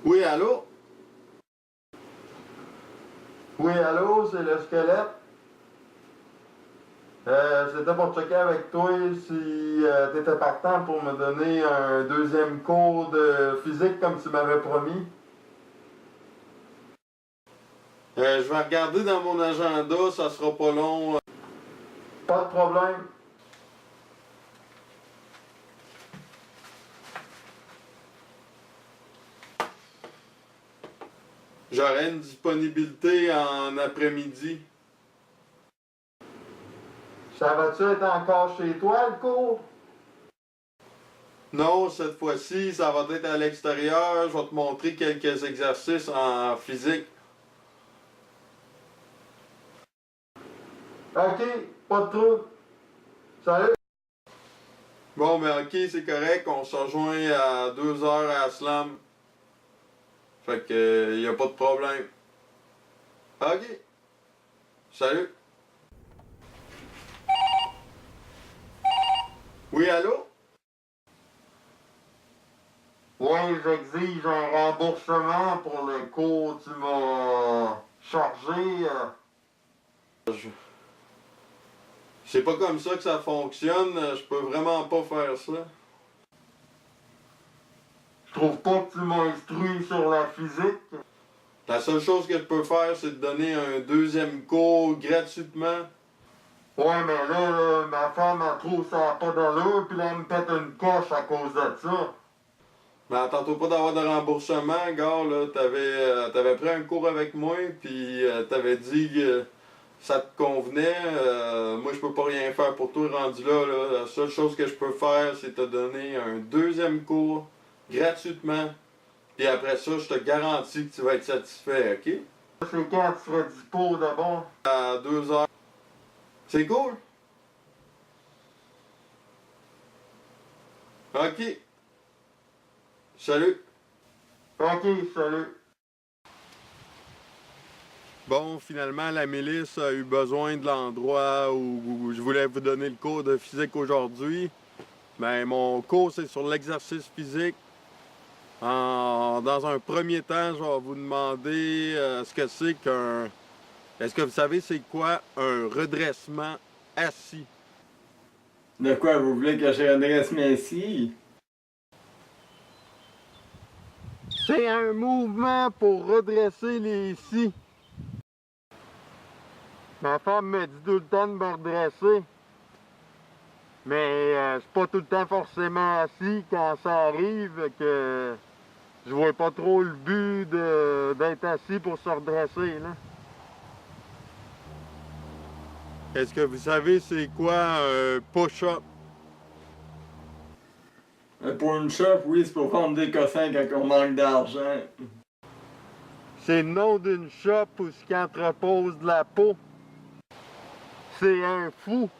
Oui, allô? Oui, allô, c'est le squelette. C'était pour checker avec toi si t'étais partant pour me donner un deuxième cours de physique comme tu m'avais promis. Je vais regarder dans mon agenda, ça sera pas long. Pas de problème. J'aurai une disponibilité en après-midi. Ça va-tu être encore chez toi, le cours? Non, cette fois-ci, ça va être à l'extérieur. Je vais te montrer quelques exercices en physique. OK, pas de trouble. Salut! Bon, ben OK, c'est correct. On se rejoint à 2 heures à Slam. Fait que, y a pas de problème. OK. Salut! Oui, allô? Oui, j'exige un remboursement pour le cours que tu m'as chargé. C'est pas comme ça que ça fonctionne. Je peux vraiment pas faire ça. Je trouve pas que tu m'as instruit sur la physique. La seule chose que je peux faire, c'est te donner un deuxième cours gratuitement. Ouais, mais là, ma femme, elle trouve ça a pas d'allure, puis là, elle me pète une coche à cause de ça. Mais attends-toi pas d'avoir de remboursement, gars, là. T'avais pris un cours avec moi, puis t'avais dit que ça te convenait. Moi, je peux pas rien faire pour toi rendu là, là. La seule chose que je peux faire, c'est te donner un deuxième cours gratuitement. Puis après ça, je te garantis que tu vas être satisfait, OK? C'est quand tu seras dispo d'abord? À 2 heures. C'est cool? OK. Salut. OK, salut. Bon, finalement, la milice a eu besoin de l'endroit où je voulais vous donner le cours de physique aujourd'hui. Ben, mon cours, c'est sur l'exercice physique. Dans un premier temps, je vais vous demander ce que c'est qu'un... Est-ce que vous savez c'est quoi un redressement assis? De quoi vous voulez que je redresse mes scies? C'est un mouvement pour redresser les scies. Ma femme me dit tout le temps de me redresser. Mais c'est pas tout le temps forcément assis quand ça arrive que je vois pas trop le but d'être assis pour se redresser, là. Est-ce que vous savez c'est quoi un push-up? Pour une shop, oui, c'est pour prendre des cossins quand on manque d'argent. C'est le nom d'une shop où ce qui entrepose de la peau. C'est un fou.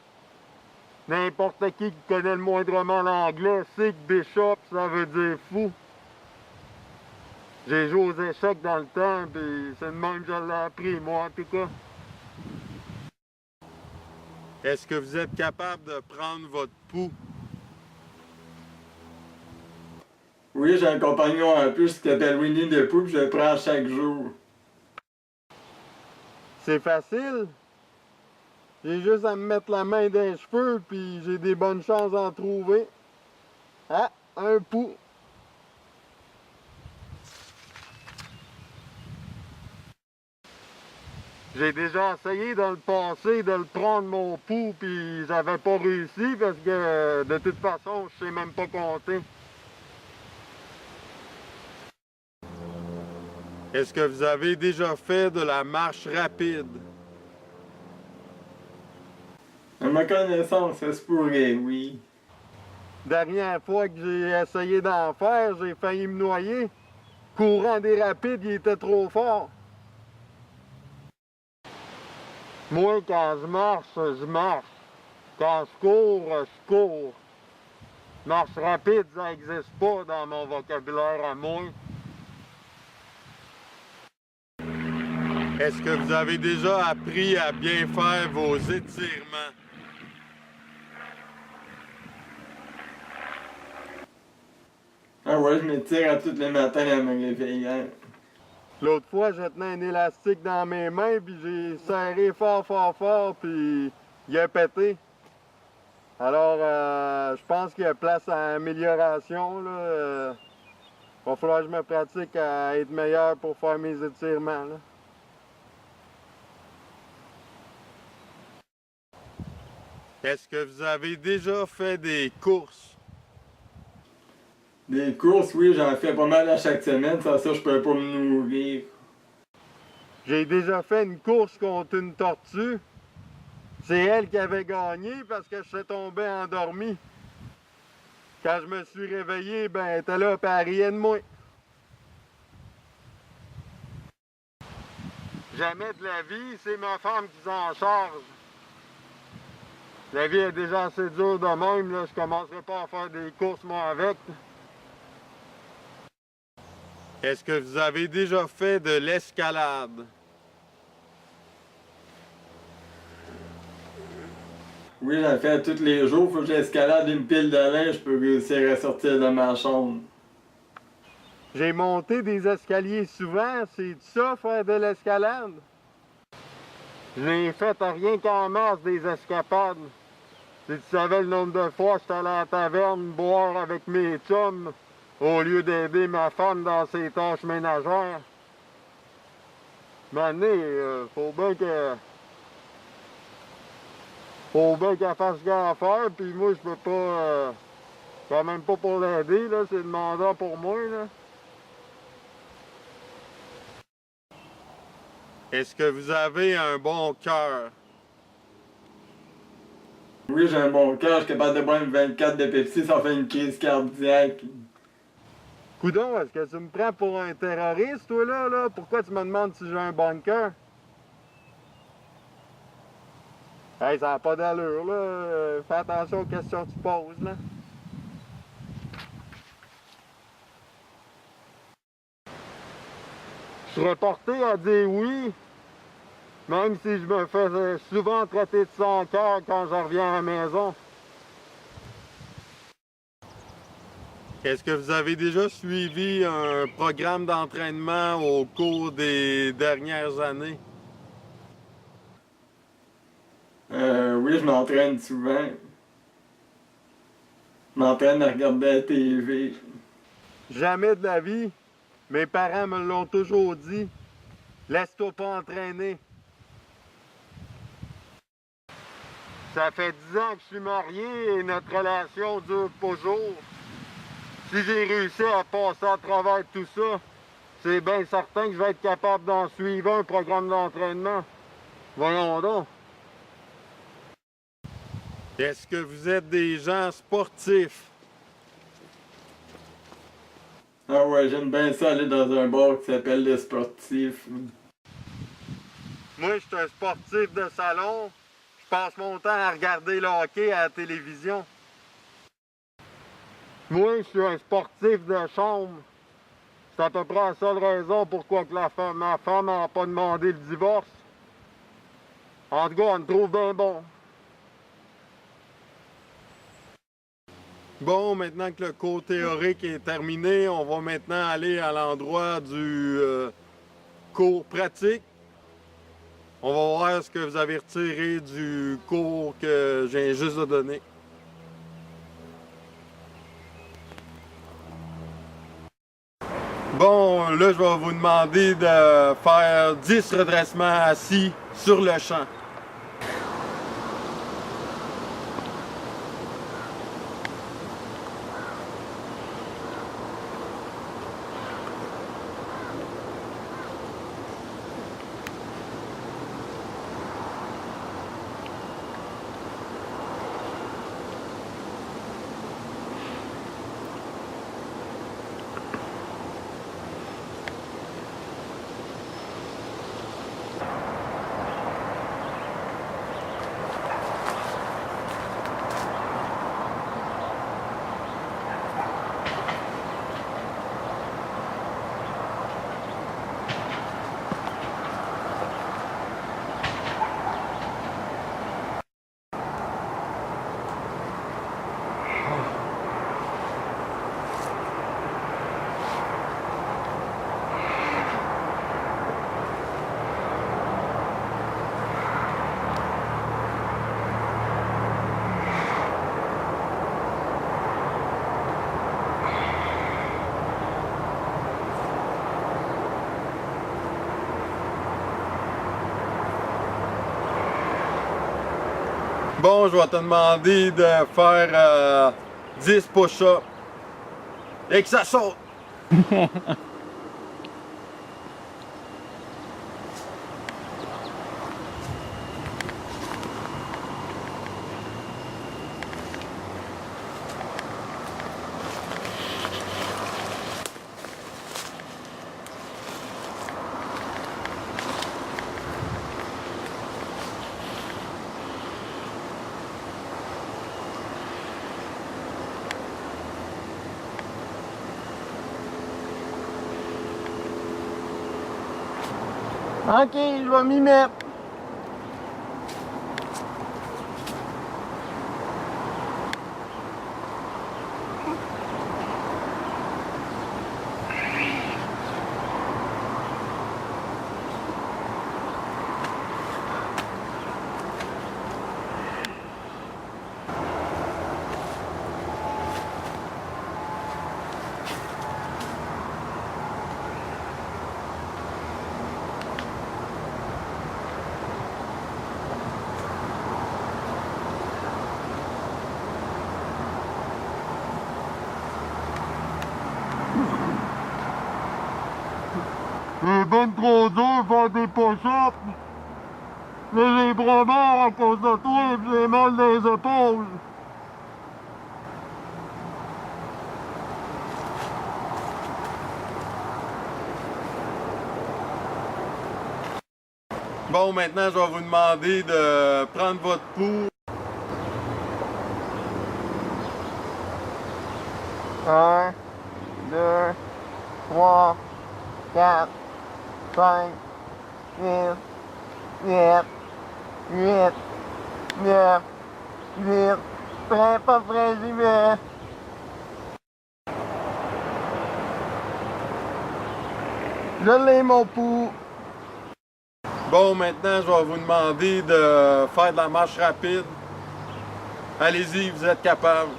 N'importe qui connaît le moindrement l'anglais sait que Bishop, ça veut dire fou. J'ai joué aux échecs dans le temps, puis c'est le même que je l'ai appris, moi, en tout cas. Est-ce que vous êtes capable de prendre votre pouls? Oui, j'ai un compagnon en plus qui s'appelle Winnie the Pooh, puis je le prends chaque jour. C'est facile. J'ai juste à me mettre la main dans les cheveux, puis j'ai des bonnes chances d'en trouver. Ah, un pouls. J'ai déjà essayé dans le passé de le prendre mon pouls, puis j'avais pas réussi parce que de toute façon, je sais même pas compter. Est-ce que vous avez déjà fait de la marche rapide? À ma connaissance, ça se pourrait, oui. Dernière fois que j'ai essayé d'en faire, j'ai failli me noyer. Courant des rapides, il était trop fort. Moi, quand je marche, je marche. Quand je cours, je cours. Marche rapide, ça n'existe pas dans mon vocabulaire à moi. Est-ce que vous avez déjà appris à bien faire vos étirements? Ah ouais, je m'étire à tous les matins en me réveillant. L'autre fois, je tenais un élastique dans mes mains, puis j'ai serré fort, fort, fort, puis il a pété. Alors, je pense qu'il y a place à amélioration, là. Va falloir que je me pratique à être meilleur pour faire mes étirements, là. Est-ce que vous avez déjà fait des courses? Des courses, oui, j'en fais pas mal à chaque semaine, sans ça je peux pas me nourrir. J'ai déjà fait une course contre une tortue. C'est elle qui avait gagné parce que je suis tombé endormi. Quand je me suis réveillé, ben elle était là et elle riait de moi. Jamais de la vie, c'est ma femme qui s'en charge. La vie est déjà assez dure de même, là. Je commencerai pas à faire des courses moi avec. Est-ce que vous avez déjà fait de l'escalade? Oui, j'en fais tous les jours, faut que j'escalade une pile de linge pour réussir à sortir de ma chambre. J'ai monté des escaliers souvent, c'est ça faire de l'escalade? J'ai fait rien qu'en masse des escapades. Si tu savais le nombre de fois que j'étais allé à la taverne boire avec mes chums au lieu d'aider ma femme dans ses tâches ménagères. Maintenant, faut bien qu'elle fasse ce qu'elle a à faire, puis moi je peux pas. Quand même pas pour l'aider, là, c'est demandant pour moi, là. Est-ce que vous avez un bon cœur? Oui, j'ai un bon cœur, je suis capable de boire une 24 de Pepsi sans faire une crise cardiaque. Coudon, est-ce que tu me prends pour un terroriste, toi, là? Pourquoi tu me demandes si j'ai un bon cœur? Hey, ça n'a pas d'allure, là. Fais attention aux questions que tu poses, là. Je serais porté à dire oui, même si je me fais souvent traiter de sans cœur quand je reviens à la maison. Est-ce que vous avez déjà suivi un programme d'entraînement au cours des dernières années? Oui, je m'entraîne souvent. Je m'entraîne à regarder la TV. Jamais de la vie. Mes parents me l'ont toujours dit. Laisse-toi pas entraîner. Ça fait 10 ans que je suis marié et notre relation dure toujours. Si j'ai réussi à passer à travers tout ça, c'est bien certain que je vais être capable d'en suivre un programme d'entraînement. Voyons donc. Est-ce que vous êtes des gens sportifs? Ah ouais, j'aime bien ça aller dans un bar qui s'appelle Les Sportifs. Moi, je suis un sportif de salon. Je passe mon temps à regarder le hockey à la télévision. Moi, je suis un sportif de chambre. C'est à peu près la seule raison pourquoi que ma femme n'a pas demandé le divorce. En tout cas, on me trouve bien bon. Bon, maintenant que le cours théorique est terminé, on va maintenant aller à l'endroit du cours pratique. On va voir ce que vous avez retiré du cours que j'ai juste de donner. Bon, là, je vais vous demander de faire 10 redressements assis sur le champ. Bon, je vais te demander de faire 10 push-ups. Et que ça saute! Ok, je vais m'y mettre. C'est ben trop dur faire des push-ups. J'ai les bras morts à cause de toi et j'ai mal dans les épaules. Bon, maintenant, je vais vous demander de prendre votre pouls. 1, 2, 3, 4, 5, 6, 7, 8, 9, 10. Prêt, pas prêt, j'y vais. Je l'ai, mon pouls. Bon, maintenant, je vais vous demander de faire de la marche rapide. Allez-y, vous êtes capable.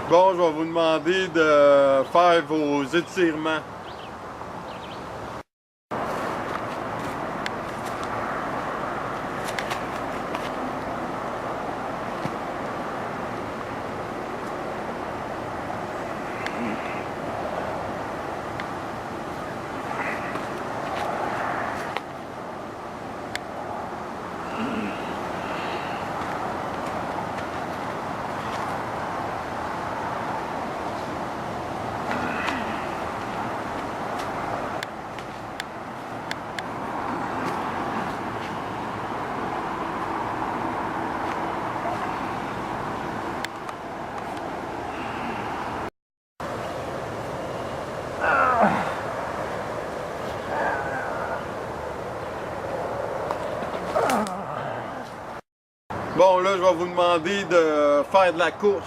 Bon, je vais vous demander de faire vos étirements. Bon, là, je vais vous demander de faire de la course.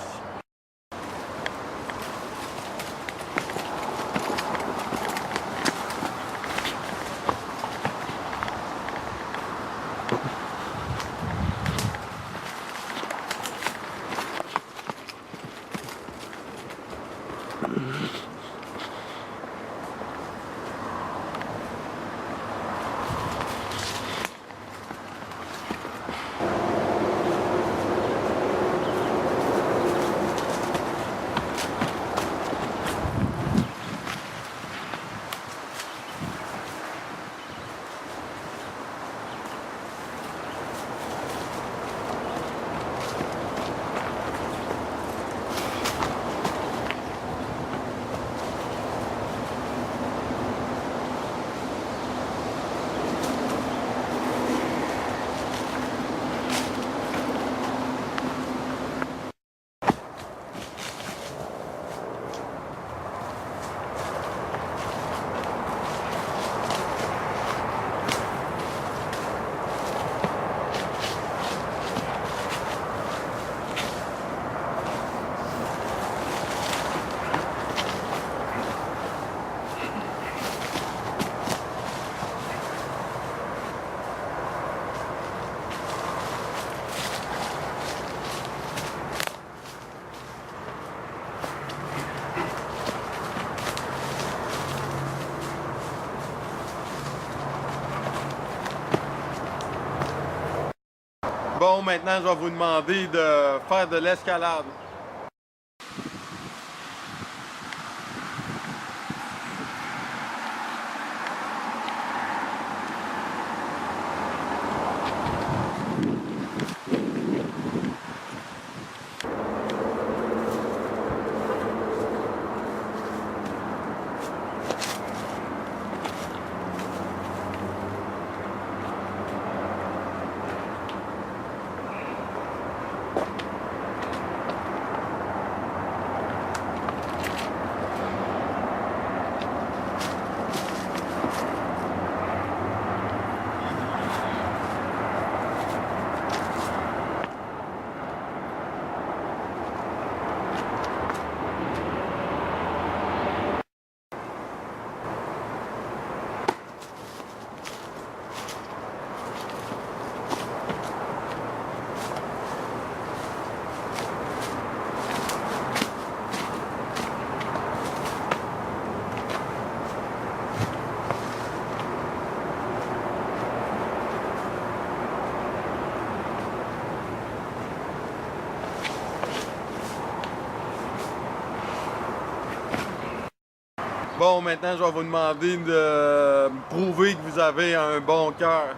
Bon, maintenant, je vais vous demander de faire de l'escalade. Bon, maintenant, je vais vous demander de prouver que vous avez un bon cœur.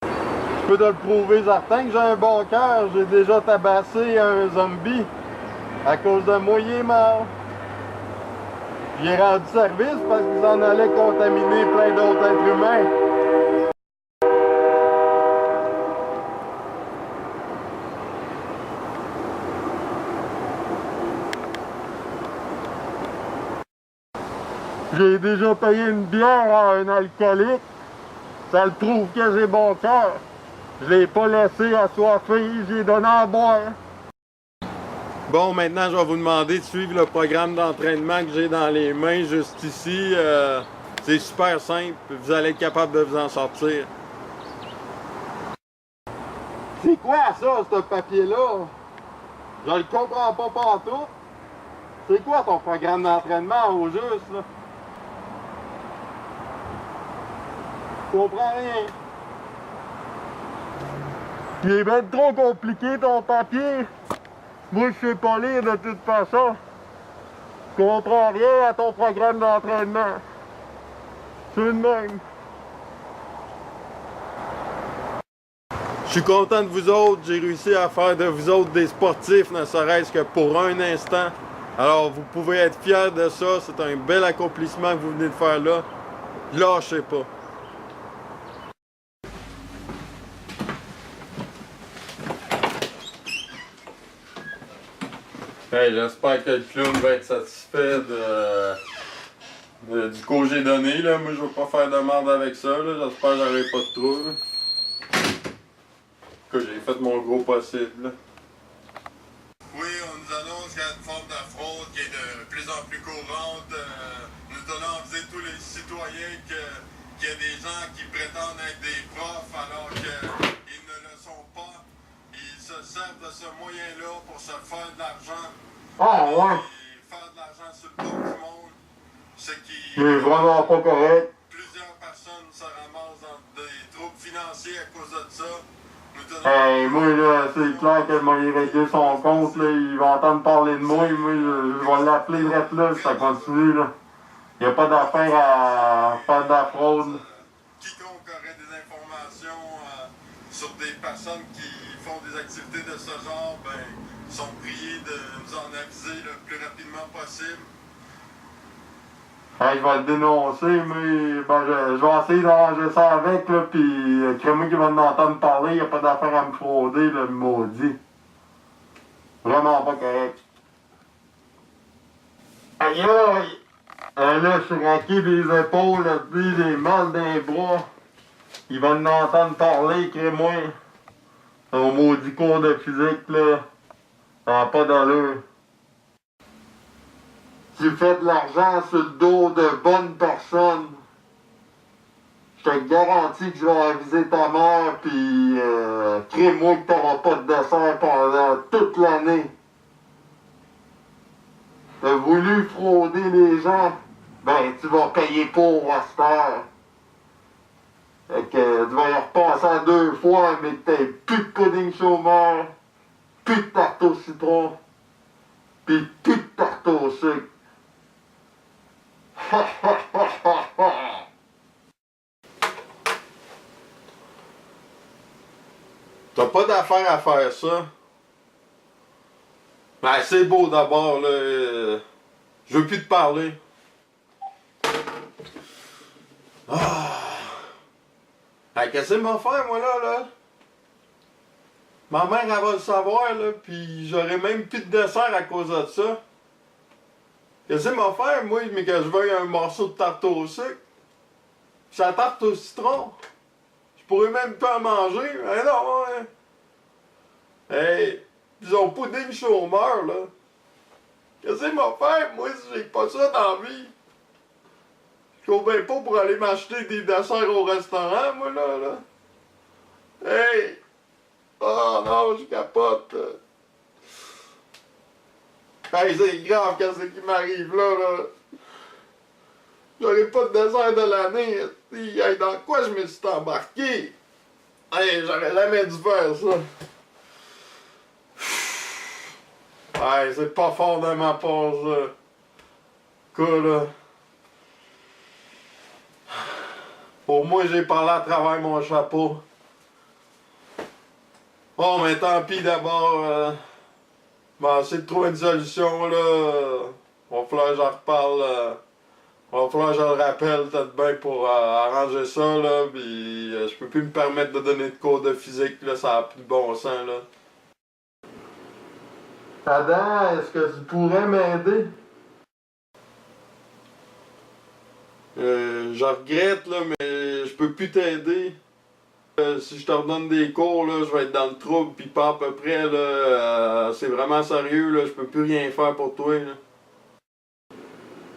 Je peux te le prouver certain que j'ai un bon cœur. J'ai déjà tabassé un zombie. À cause de moi, il est mort. J'ai rendu service parce qu'ils en allaient contaminer plein d'autres êtres humains. J'ai déjà payé une bière à un alcoolique. Ça le prouve que j'ai bon cœur. Je l'ai pas laissé assoiffé, j'ai donné à boire. Bon, maintenant, je vais vous demander de suivre le programme d'entraînement que j'ai dans les mains juste ici. C'est super simple, vous allez être capable de vous en sortir. C'est quoi ça, ce papier-là? Je le comprends pas partout. C'est quoi ton programme d'entraînement au juste, là? Je comprends rien. Il est bien trop compliqué ton papier. Moi, je sais pas lire de toute façon. Je comprends rien à ton programme d'entraînement. C'est le même. Je suis content de vous autres. J'ai réussi à faire de vous autres des sportifs, ne serait-ce que pour un instant. Alors, vous pouvez être fiers de ça. C'est un bel accomplissement que vous venez de faire là. Lâchez pas. Hey, j'espère que le clown va être satisfait du coup que j'ai donné. Là. Moi, je veux pas faire de merde avec ça. J'espère que j'aurai pas de trouble. Que j'ai fait mon gros possible. Là. Oui, on nous annonce qu'il y a une forme de fraude qui est de plus en plus courante. Nous donnons à dire tous les citoyens qu'il y a des gens qui prétendent être des profs alors qu'ils ne le sont pas. Ils se servent de ce moyen-là pour se faire de l'argent. Ah ouais! Et faire de l'argent sur le dos du monde. Ce qui est vraiment pas correct. Plusieurs personnes se ramassent dans des troubles financiers à cause de ça. Hey, moi là, c'est clair que moi il réglé son compte, là, il va entendre parler de moi, je vais l'appeler direct là si ça continue là. Il n'y a pas d'affaire à faire de la fraude. Quiconque aurait des informations sur des personnes qui font des activités de ce genre, ben, sont priés de nous en aviser le plus rapidement possible. Hey, je vais le dénoncer, mais ben, je vais essayer d'arranger ça avec, là, pis crée-moi qui va m'entendre parler, il n'y a pas d'affaire à me frauder, le maudit. Vraiment pas correct. Aïe aïe! Là, je suis raqué des épaules, là, des mal d'un bras. Il va m'entendre parler, crée-moi. Un maudit cours de physique, là. Ça n'a pas d'allure. Tu fais de l'argent sur le dos de bonnes personnes. Je te garantis que je vais aviser ta mère, puis crée-moi que t'auras pas de dessert pendant toute l'année. T'as voulu frauder les gens, ben tu vas payer pour à cette heure. Fait que tu vas y repasser 2 fois, mais que t'aies plus de pudding chômeur, plus de tarte au citron, pis plus de tarte au sucre. T'as pas d'affaire à faire ça. Ben, c'est beau d'abord, là. Je veux plus te parler. Ah! Ben, qu'est-ce que m'a faire, moi, là? Ma mère, elle va le savoir, là, pis j'aurai même plus de dessert à cause de ça. Qu'est-ce que m'a faire, moi, mais que je veuille un morceau de tarte au sucre? Pis la tarte au citron? Je pourrais même pas en manger. Mais non, hein. Hey, ils ont pudding chômeur, là. Qu'est-ce que m'a faire, moi, si j'ai pas ça dans la vie? Je cours bien pas pour aller m'acheter des desserts au restaurant, moi, là. Hey! Oh non, je capote. Hey, c'est grave, qu'est-ce qui m'arrive là? J'aurais pas de dessert de l'année. Hey, dans quoi je me suis embarqué? Hey, j'aurais jamais dû faire ça. Hey, c'est pas fort de ma part, ça. Quoi, là? Pour moi, j'ai parlé à travers mon chapeau. Bon, mais tant pis d'abord. Bon, essayer de trouver une solution, là. Va falloir que j'en reparle. Va falloir que je le rappelle peut-être bien pour arranger ça, là. Puis je peux plus me permettre de donner de cours de physique, là. Ça a plus de bon sens, là. Adam, est-ce que tu pourrais m'aider? Je regrette, là, mais je peux plus t'aider. Si je te redonne des cours, là, je vais être dans le trouble, puis pas à peu près, là. C'est vraiment sérieux, là. Je peux plus rien faire pour toi, là.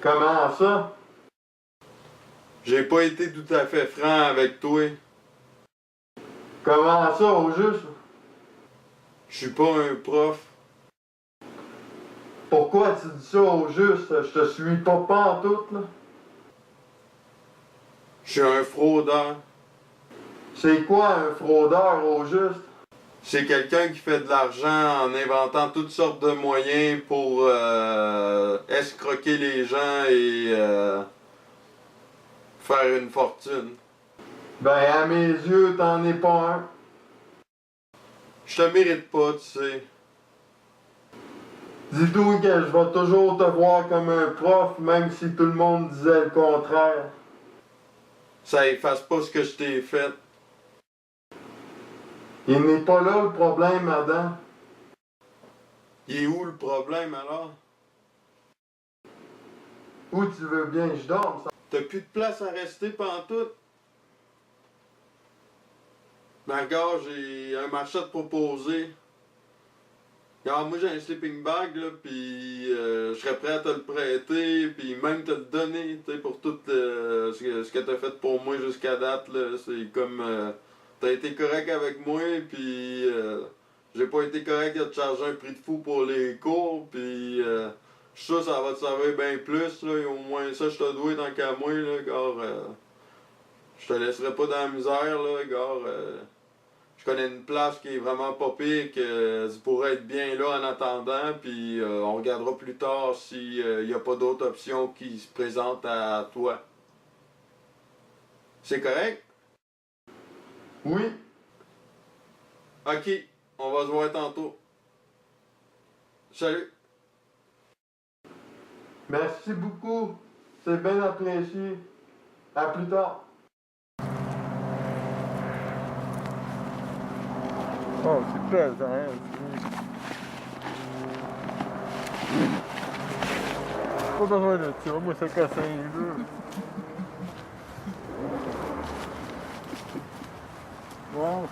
Comment ça? J'ai pas été tout à fait franc avec toi. Comment ça, au juste? Je suis pas un prof. Pourquoi tu dis ça au juste? Je te suis pas pantoute, là. Je suis un fraudeur. C'est quoi un fraudeur au juste? C'est quelqu'un qui fait de l'argent en inventant toutes sortes de moyens pour escroquer les gens et faire une fortune. Ben, à mes yeux, t'en es pas un. Je te mérite pas, tu sais. Dis-toi que je vais toujours te voir comme un prof, même si tout le monde disait le contraire. Ça efface pas ce que je t'ai fait. Il n'est pas là le problème, Adam. Il est où le problème alors? Où tu veux bien que je dorme? T'as plus de place à rester pantoute? Ben regarde, j'ai un marché à te proposer. Regarde, moi j'ai un sleeping bag, là, pis je serais prêt à te le prêter, pis même te le donner, tu sais, pour tout ce que t'as fait pour moi jusqu'à date, là. C'est comme, t'as été correct avec moi, pis j'ai pas été correct de te charger un prix de fou pour les cours, pis je suis sûr que ça va te servir bien plus, là, et au moins ça je te dois tant qu'à moi, là, car je te laisserai pas dans la misère, là, car je connais une place qui est vraiment pas pire, que tu pourrais être bien là en attendant, puis on regardera plus tard s'il n'y a pas d'autres options qui se présentent à toi. C'est correct? Oui, Ok, on va se voir tantôt. Salut! merci beaucoup. C'est bien apprécié. À plus tard. Oh, c'est pesant, hein? Pas besoin de ça, moi ça casse un peu. Bon.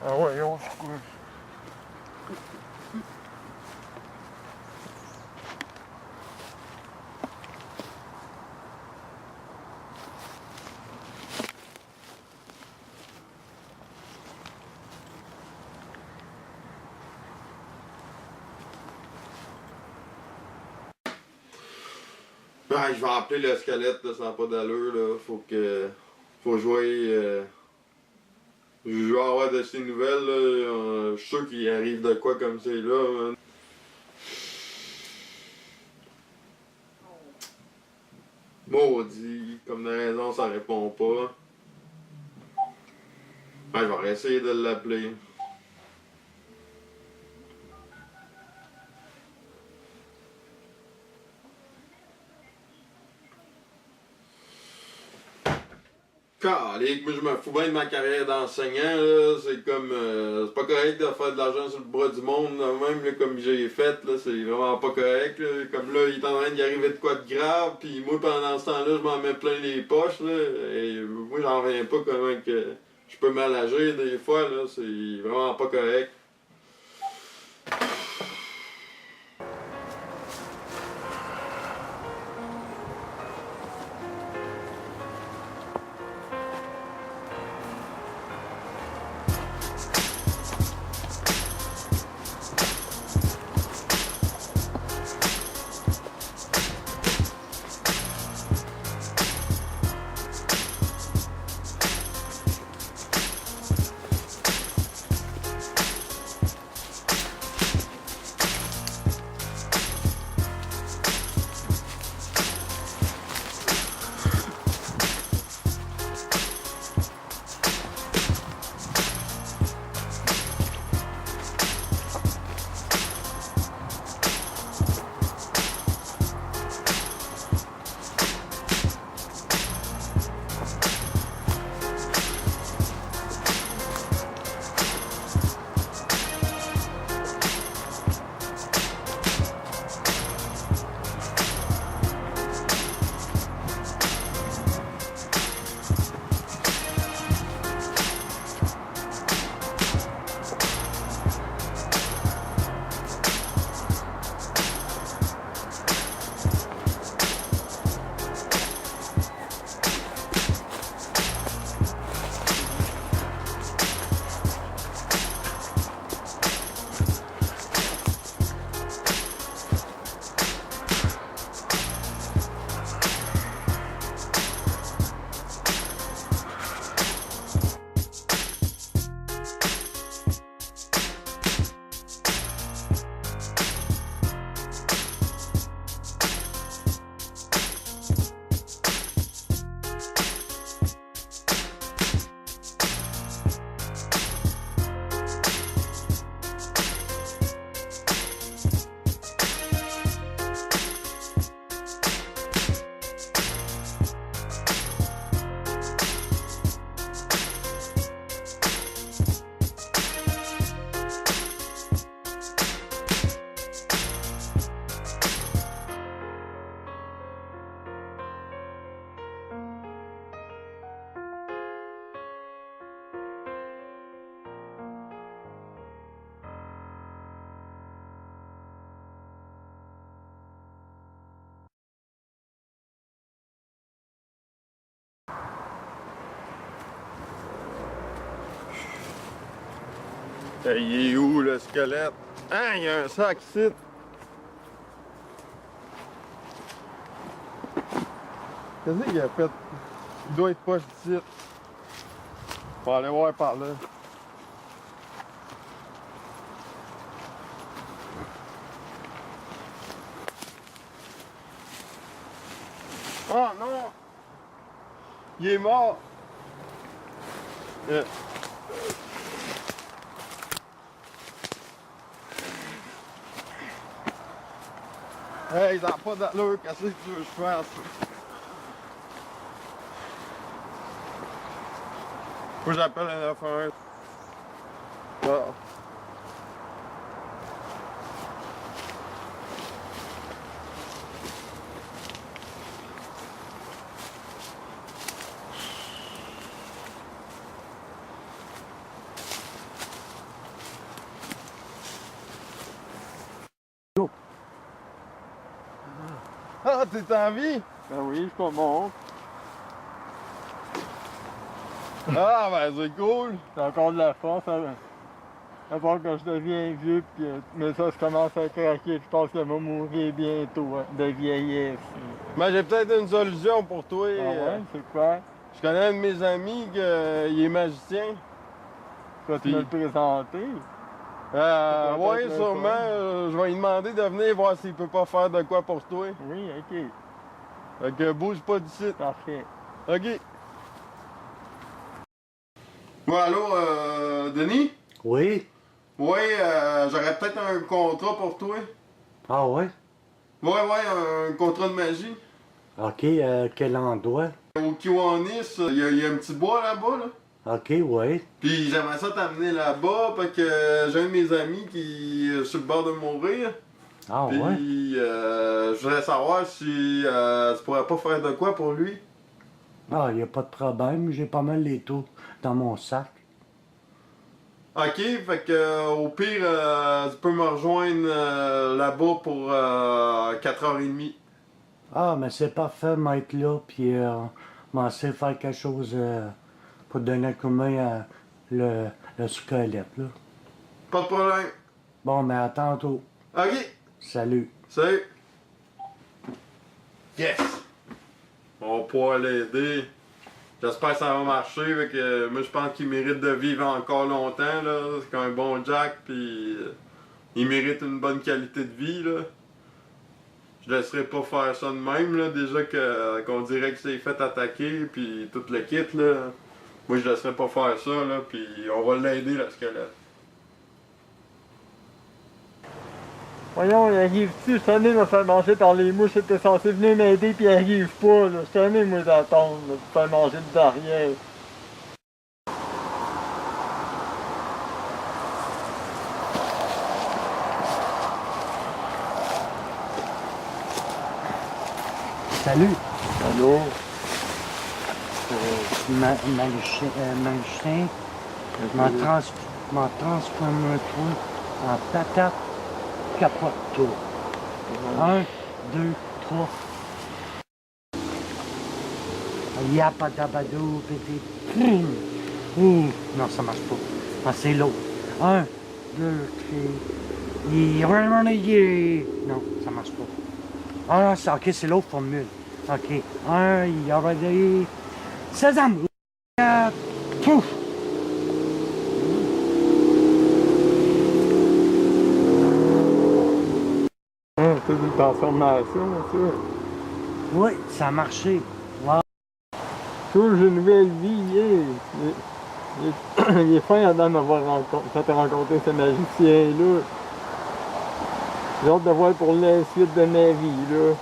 Ah ouais, on se couche. Ouais, je vais appeler le squelette, là, ça n'a pas d'allure, là. Faut jouer. Je vais avoir de ces nouvelles, là. Je suis sûr qu'il arrive de quoi comme c'est là, man. Maudit, comme de raison, ça répond pas. Ouais, je vais essayer de l'appeler. Calique, moi je me fous bien de ma carrière d'enseignant, là. C'est comme. C'est pas correct de faire de l'argent sur le bras du monde, là, même là, comme j'ai fait, là. C'est vraiment pas correct, là. Comme là, il est en train d'y arriver de quoi de grave, pis moi pendant ce temps-là, je m'en mets plein les poches, là. Et moi j'en reviens pas comment que je peux mal agir des fois, là. C'est vraiment pas correct. Il est où le squelette? Ah, il y a un sac ici. Qu'est-ce qu'il a fait? Il doit être pas ici. On va aller voir par là. Oh non! Il est mort! Hey, ça n'a pas d'allure, qu'est-ce que tu veux que je fasse? Faut que j'appelle un 911. Ah. Ah, t'es en vie? Ben oui, je suis pas mort. Ah, ben c'est cool! T'as encore de la force, hein? À part quand je deviens vieux, puis, mais ça, je commence à craquer. Je pense que je vais mourir bientôt, hein, de vieillesse. Ben, j'ai peut-être une solution pour toi. Ah ouais, c'est quoi? Je connais un de mes amis qui est magicien. Peux-tu me le présenter? Oui, sûrement. Je vais lui demander de venir voir s'il peut pas faire de quoi pour toi. Oui, ok. Fait que bouge pas d'ici. Parfait. OK. Ouais, allô, Denis? Oui? Oui, j'aurais peut-être un contrat pour toi. Ah ouais? Ouais, un contrat de magie. OK, quel endroit? Au Kiwanis, il y a un petit bois là-bas, là. OK, ouais. Puis j'aimerais ça t'amener là-bas parce que j'ai un de mes amis qui est sur le bord de mourir. Ah Puis ouais? je voudrais savoir si tu pourrais pas faire de quoi pour lui. Ah, y a pas de problème, j'ai pas mal les taux dans mon sac. Ok, fait que au pire, tu peux me rejoindre là-bas pour 4h30. Ah, mais c'est parfait, m'être là, puis m'essayer de faire quelque chose pour donner un coup de main à le squelette, là. Pas de problème. Bon, mais à tantôt. Ok, Salut. salut. Yes! On va pouvoir l'aider. J'espère que ça va marcher. Fait que, moi, je pense qu'il mérite de vivre encore longtemps. Là. C'est un bon Jack, puis il mérite une bonne qualité de vie. Là. Je laisserai pas faire ça de même. Là. Déjà qu'on dirait que c'est fait attaquer, puis tout le kit. Là. Moi, je laisserai pas faire ça. Là, puis on va l'aider, le squelette. Voyons, il arrive-tu? Je suis tanné de me faire manger par les mouches. J'étais censé venir m'aider, puis il arrive pas. Là. Je suis tanné, moi, d'attendre, de me faire manger de derrière. Salut. Allô? Magicien, m'en transforme un truc en patate capote tour. 1, 2, 3. Yapadabadou, petit. Non, ça marche pas. Ah, c'est l'autre. 1, 2, 3. Non, ça marche pas. Ah, ok, c'est l'autre formule. Ok. 1, il y aura des. Sésame. Pouf. C'est une transformation, ça. Oui, ça a marché. Wow. Touche une nouvelle vie, il est fin avant de m'avoir fait rencontrer ce magicien-là. J'ai hâte de voir pour la suite de ma vie, là.